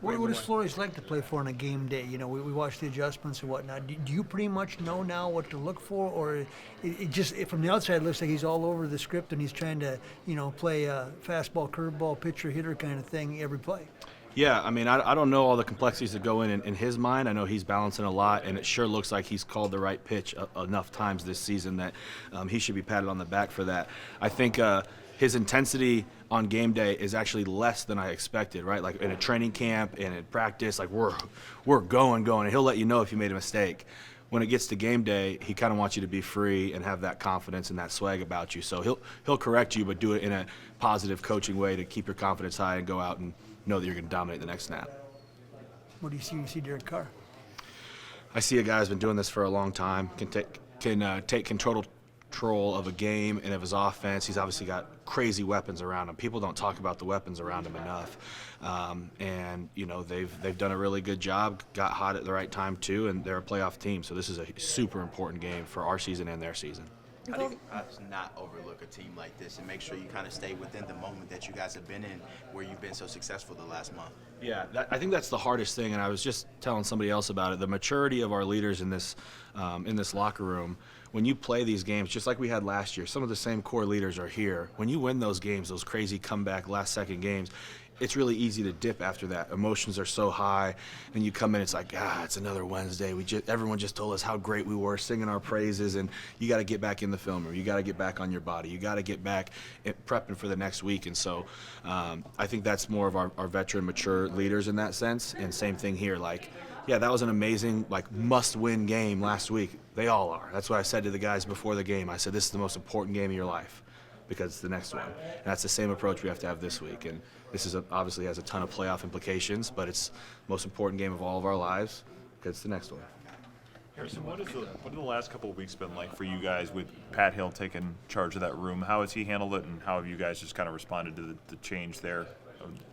What does Flores like to play for on a game day? You know, we watch the adjustments and whatnot. Do you pretty much know now what to look for, or from the outside it looks like he's all over the script and he's trying to, play a fastball, curveball, pitcher, hitter kind of thing every play? Yeah, I mean, I don't know all the complexities that go in his mind. I know he's balancing a lot, and it sure looks like he's called the right pitch enough times this season that he should be patted on the back for that. I think his intensity on game day is actually less than I expected, right? Like in a training camp and in practice, like we're going, and he'll let you know if you made a mistake. When it gets to game day, he kind of wants you to be free and have that confidence and that swag about you. So he'll correct you, but do it in a positive coaching way to keep your confidence high and go out and know that you're going to dominate the next snap. What do you see? You see Derek Carr? I see a guy who's been doing this for a long time, can take control of a game and of his offense. He's obviously got crazy weapons around him. People don't talk about the weapons around him enough. And they've done a really good job, got hot at the right time too, and they're a playoff team. So this is a super important game for our season and their season. How do you not overlook a team like this and make sure you kind of stay within the moment that you guys have been in, where you've been so successful the last month? Yeah, I think that's the hardest thing, and I was just telling somebody else about it. The maturity of our leaders in this locker room. When you play these games, just like we had last year, some of the same core leaders are here. When you win those games, those crazy comeback last-second games, it's really easy to dip after that. Emotions are so high, and you come in, it's like, it's another Wednesday. Everyone just told us how great we were, singing our praises, and you got to get back in the film room. You got to get back on your body. You got to get back prepping for the next week. And so I think that's more of our veteran, mature leaders in that sense. And same thing here. Like, yeah, that was an amazing, must-win game last week. They all are. That's what I said to the guys before the game. I said, this is the most important game of your life because it's the next one. And that's the same approach we have to have this week. And this is obviously has a ton of playoff implications, but it's the most important game of all of our lives because it's the next one. Harrison, what have the last couple of weeks been like for you guys with Pat Hill taking charge of that room? How has he handled it, and how have you guys just kind of responded to the change there?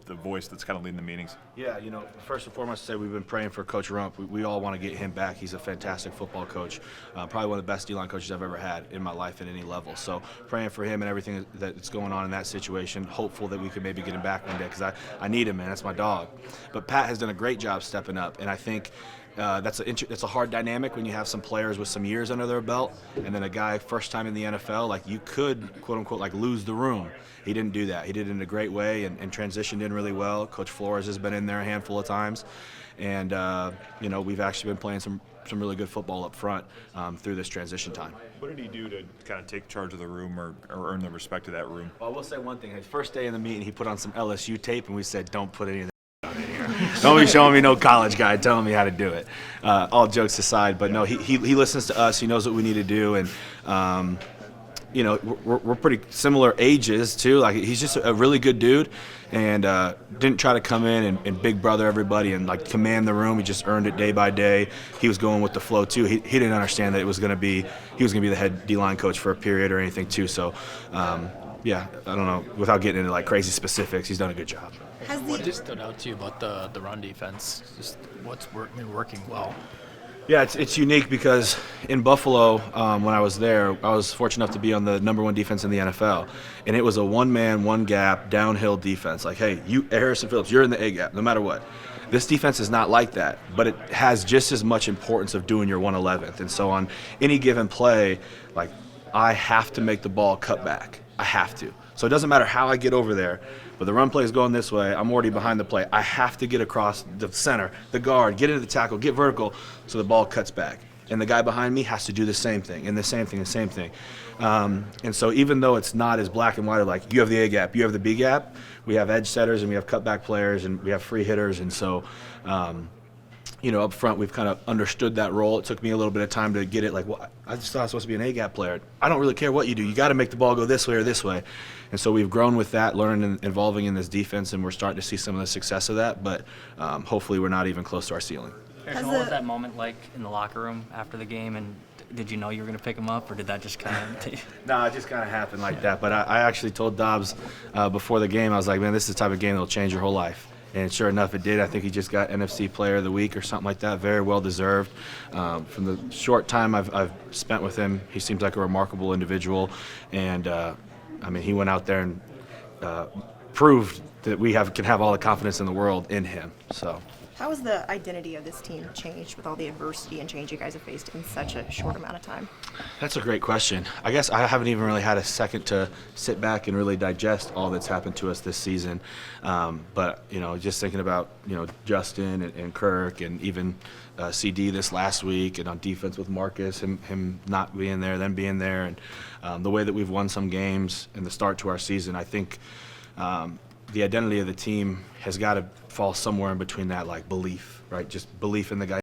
The voice that's kind of leading the meetings? Yeah, first and foremost, say we've been praying for Coach Rump. We all want to get him back. He's a fantastic football coach, probably one of the best D-line coaches I've ever had in my life at any level. So praying for him and everything that's going on in that situation, hopeful that we could maybe get him back one day because I need him, man. That's my dog. But Pat has done a great job stepping up, and I think that's a hard dynamic when you have some players with some years under their belt and then a guy first time in the NFL, like you could, quote unquote, lose the room. He didn't do that. He did it in a great way and transitioned in really well. Coach Flores has been in there a handful of times. And, we've actually been playing some really good football up front through this transition time. What did he do to kind of take charge of the room or earn the respect of that room? Well, I will say one thing. His first day in the meeting, he put on some LSU tape, and we said, don't put any of that on in here. Don't be showing me no college guy telling me how to do it. All jokes aside, but no, he listens to us. He knows what we need to do, and we're pretty similar ages too. Like he's just a really good dude, and didn't try to come in and big brother everybody and command the room. He just earned it day by day. He was going with the flow too. He didn't understand that he was going to be the head D-line coach for a period or anything too. So I don't know. Without getting into crazy specifics, he's done a good job. What just stood out to you about the run defense? Just what's been working well? Yeah, it's unique because in Buffalo, when I was there, I was fortunate enough to be on the number one defense in the NFL, and it was a one-man, one-gap, downhill defense. Like, hey, you, Harrison Phillips, you're in the A-gap, no matter what. This defense is not like that, but it has just as much importance of doing your 111th. And so on any given play, I have to make the ball cut back. I have to. So it doesn't matter how I get over there, but the run play is going this way. I'm already behind the play. I have to get across the center, the guard, get into the tackle, get vertical, so the ball cuts back. And the guy behind me has to do the same thing, and the same thing. And so even though it's not as black and white, like you have the A gap, you have the B gap, we have edge setters and we have cutback players and we have free hitters. And so, up front, we've kind of understood that role. It took me a little bit of time to get it. I just thought I was supposed to be an A-gap player. I don't really care what you do. You got to make the ball go this way or this way. And so we've grown with that, learning and evolving in this defense, and we're starting to see some of the success of that. But hopefully we're not even close to our ceiling. Harrison, what was that moment like in the locker room after the game? And did you know you were going to pick him up, or did that just kind of No, it just kind of happened like that. But I actually told Dobbs before the game, I was like, man, this is the type of game that will change your whole life. And sure enough, it did. I think he just got NFC Player of the Week or something like that. Very well deserved. From the short time I've spent with him, he seems like a remarkable individual. And, he went out there and proved that we can have all the confidence in the world in him. So. How has the identity of this team changed with all the adversity and change you guys have faced in such a short amount of time? That's a great question. I guess I haven't even really had a second to sit back and really digest all that's happened to us this season. But, just thinking about, Justin and Kirk and even CD this last week, and on defense with Marcus, him not being there, then being there, and the way that we've won some games in the start to our season, I think the identity of the team has got to fall somewhere in between that, like belief, right? Just belief in the guy.